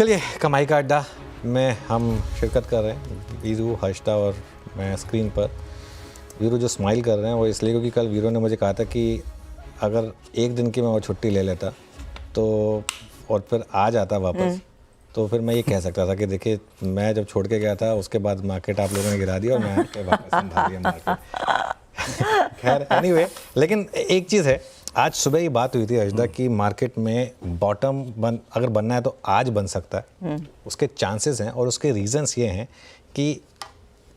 चलिए कमाई का अड्डा में हम शिरकत कर रहे हैं, वीरू, हर्षदा और मैं स्क्रीन पर। वीरू जो स्माइल कर रहे हैं वो इसलिए क्योंकि कल वीरू ने मुझे कहा था कि अगर एक दिन की मैं और छुट्टी ले लेता तो और फिर आ जाता वापस तो फिर मैं ये कह सकता था कि देखिए मैं जब छोड़ के गया था उसके बाद मार्केट आप लोगों ने गिरा दिया और मैं आके वापस संभाल लिया मार्केट। खैर एनीवे, लेकिन एक चीज़ है, आज सुबह ही बात हुई थी हर्षदा की मार्केट में बॉटम अगर बनना है तो आज बन सकता है, उसके चांसेस हैं और उसके रीजंस ये हैं कि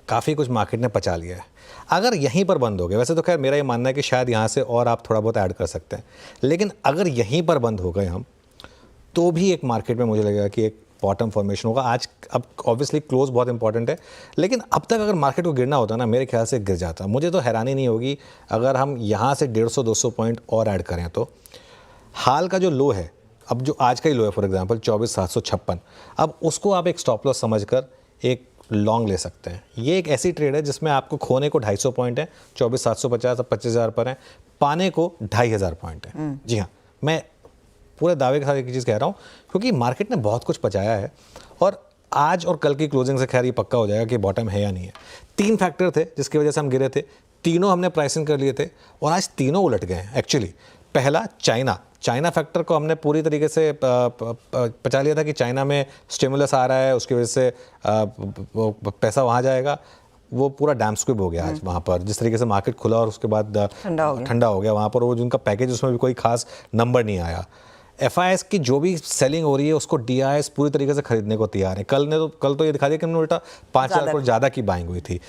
काफ़ी कुछ मार्केट ने पचा लिया है। अगर यहीं पर बंद हो गए, वैसे तो खैर मेरा ये मानना है कि शायद यहाँ से और आप थोड़ा बहुत ऐड कर सकते हैं, लेकिन अगर यहीं पर बंद हो गए हम तो भी एक मार्केट में मुझे लगेगा कि एक बॉटम फॉर्मेशन होगा आज। अब ऑब्वियसली क्लोज बहुत इंपॉर्टेंट है, लेकिन अब तक अगर मार्केट को गिरना होता ना मेरे ख्याल से गिर जाता। मुझे तो हैरानी नहीं होगी अगर हम यहाँ से 150-200 पॉइंट और ऐड करें तो। हाल का जो लो है, अब जो आज का ही लो है फॉर एग्जांपल 24,756, अब उसको आप एक स्टॉप लॉस समझकर एक लॉन्ग ले सकते हैं। ये एक ऐसी ट्रेड है जिसमें आपको खोने को 250 पॉइंट है, 24,750 अब 25,000 पर है, पाने को 2,500 पॉइंट है। जी हाँ, मैं पूरे दावे के साथ एक चीज़ कह रहा हूँ क्योंकि मार्केट ने बहुत कुछ पचाया है और आज और कल की क्लोजिंग से खैर ये पक्का हो जाएगा कि बॉटम है या नहीं है। 3 फैक्टर थे जिसकी वजह से हम गिरे थे, तीनों हमने प्राइसिंग कर लिए थे और आज तीनों उलट गए हैं एक्चुअली। पहला चाइना फैक्टर को हमने पूरी तरीके से पचा लिया था कि चाइना में स्टिमुलस आ रहा है, उसकी वजह से पैसा वहाँ जाएगा, वो पूरा डैम स्क्विब हो गया आज वहाँ पर। जिस तरीके से मार्केट खुला और उसके बाद ठंडा हो गया वहाँ पर, वो जिनका पैकेज उसमें भी कोई खास नंबर नहीं आया। FIS की जो भी सेलिंग हो रही है उसको DIS पूरी तरीके से खरीदने को तैयार है। कल तो ये दिखा दिया कि हमने उल्टा 5,000 करोड़ ज़्यादा की बाइंग हुई थी।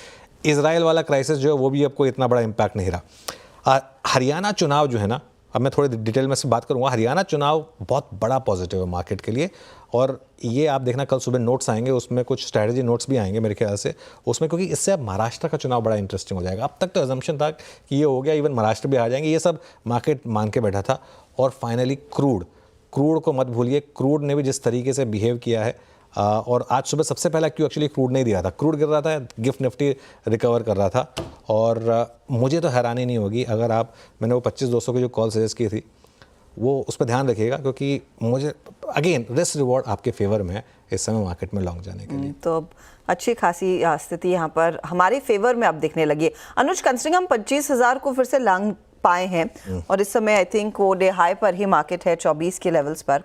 इजराइल वाला क्राइसिस जो है वो भी अब कोई इतना बड़ा इम्पैक्ट नहीं रहा। हरियाणा चुनाव जो है ना, अब मैं थोड़ी डिटेल में से बात करूंगा। हरियाणा चुनाव बहुत बड़ा पॉजिटिव है मार्केट के लिए और ये आप देखना कल सुबह नोट्स आएंगे, उसमें कुछ स्ट्रैटेजी नोट्स भी आएंगे मेरे ख्याल से उसमें, क्योंकि इससे अब महाराष्ट्र का चुनाव बड़ा इंटरेस्टिंग हो जाएगा। अब तक तो अजम्पशन था कि ये हो गया, इवन महाराष्ट्र भी आ जाएंगे, ये सब मार्केट मान के बैठा था। और फाइनली क्रूड को मत भूलिए, क्रूड ने भी जिस तरीके से बिहेव किया है और आज सुबह सबसे पहला क्यों एक्चुअली क्रूड नहीं दिया था, क्रूड गिर रहा था, गिफ्ट निफ्टी रिकवर कर रहा था। और मुझे तो हैरानी नहीं होगी अगर मैंने वो 25-200 की जो कॉल सजेस्ट की थी वो उस पर ध्यान रखिएगा, क्योंकि मुझे अगेन रिस्क रिवॉर्ड आपके फेवर में है इस समय मार्केट में लॉन्ग जाने के लिए। तो अच्छी खासी स्थिति यहाँ पर हमारे फेवर में अब दिखने लगी है। अनुज, कंसिडरिंग हम 25,000 को फिर से लॉन्ग पाए हैं और इस समय आई थिंक वो डे हाई पर ही मार्केट है 24 के लेवल्स पर।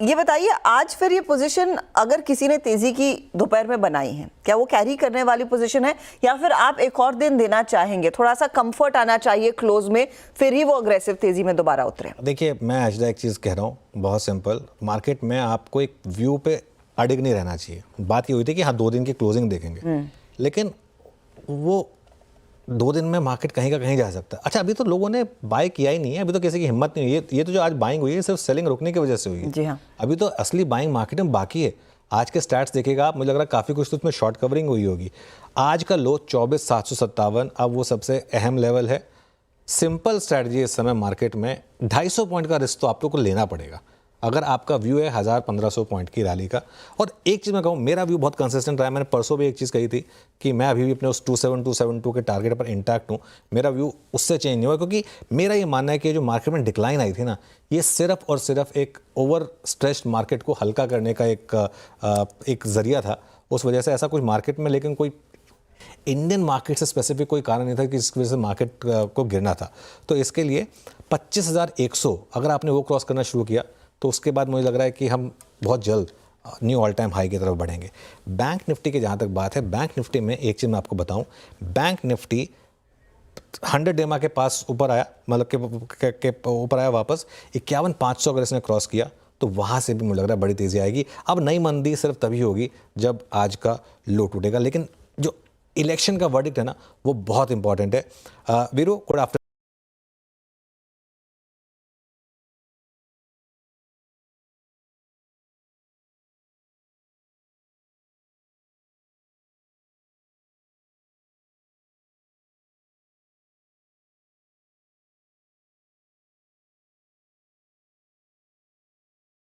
ये बताइए आज फिर ये पोजीशन अगर किसी ने तेजी की दोपहर में बनाई है, क्या वो कैरी करने वाली पोजीशन है या फिर आप एक और दिन देना चाहेंगे, थोड़ा सा कंफर्ट आना चाहिए क्लोज में फिर ही वो अग्रेसिव तेजी में दोबारा उतरे? देखिए मैं आज एक चीज़ कह रहा हूँ बहुत सिंपल, मार्केट में आपको एक व्यू पे अडिग नहीं रहना चाहिए। बात ये हुई थी कि हाँ 2 दिन की क्लोजिंग देखेंगे, लेकिन वो 2 दिन में मार्केट कहीं का कहीं जा सकता है। अच्छा, अभी तो लोगों ने बाय किया ही नहीं है, अभी तो किसी की हिम्मत नहीं हुई। ये तो जो आज बाइंग हुई है सिर्फ सेलिंग रुकने की वजह से हुई है। जी हाँ, अभी तो असली बाइंग मार्केट में बाकी है। आज के स्टैट्स देखिएगा आप, मुझे लग रहा है काफ़ी कुछ तो उसमें शॉर्ट कवरिंग हुई होगी। आज का लो 24,757, अब वो सबसे अहम लेवल है। सिंपल स्ट्रैटेजी इस समय मार्केट में 250 पॉइंट का रिस्क तो आप लोग को लेना पड़ेगा अगर आपका व्यू है 1,000-1,500 पॉइंट की रैली का। और एक चीज़ मैं कहूँ, मेरा व्यू बहुत कंसिस्टेंट रहा है। मैंने परसों भी एक चीज़ कही थी कि मैं अभी भी अपने उस 27,272 के टारगेट पर इंटैक्ट हूँ। मेरा व्यू उससे चेंज नहीं हुआ, क्योंकि मेरा ये मानना है कि जो मार्केट में डिक्लाइन आई थी ना, ये सिर्फ और सिर्फ एक ओवर स्ट्रेस्ड मार्केट को हल्का करने का एक जरिया था। उस वजह से ऐसा कुछ मार्केट में, लेकिन कोई इंडियन मार्केट से स्पेसिफिक कोई कारण नहीं था कि इस वजह से मार्केट को गिरना था। तो इसके लिए 25,100 अगर आपने वो क्रॉस करना शुरू किया तो उसके बाद मुझे लग रहा है कि हम बहुत जल्द न्यू ऑल टाइम हाई की तरफ बढ़ेंगे। बैंक निफ्टी की जहाँ तक बात है, बैंक निफ्टी में एक चीज़ मैं आपको बताऊं, बैंक निफ्टी 100 डेमा के पास ऊपर आया, मतलब के ऊपर आया वापस 51,500 अगर इसने क्रॉस किया तो वहाँ से भी मुझे लग रहा है बड़ी तेज़ी आएगी। अब नई मंदी सिर्फ तभी होगी जब आज का लो टूटेगा, लेकिन जो इलेक्शन का वर्डिक्ट है ना वो बहुत इंपॉर्टेंट है। Veeru, good afternoon.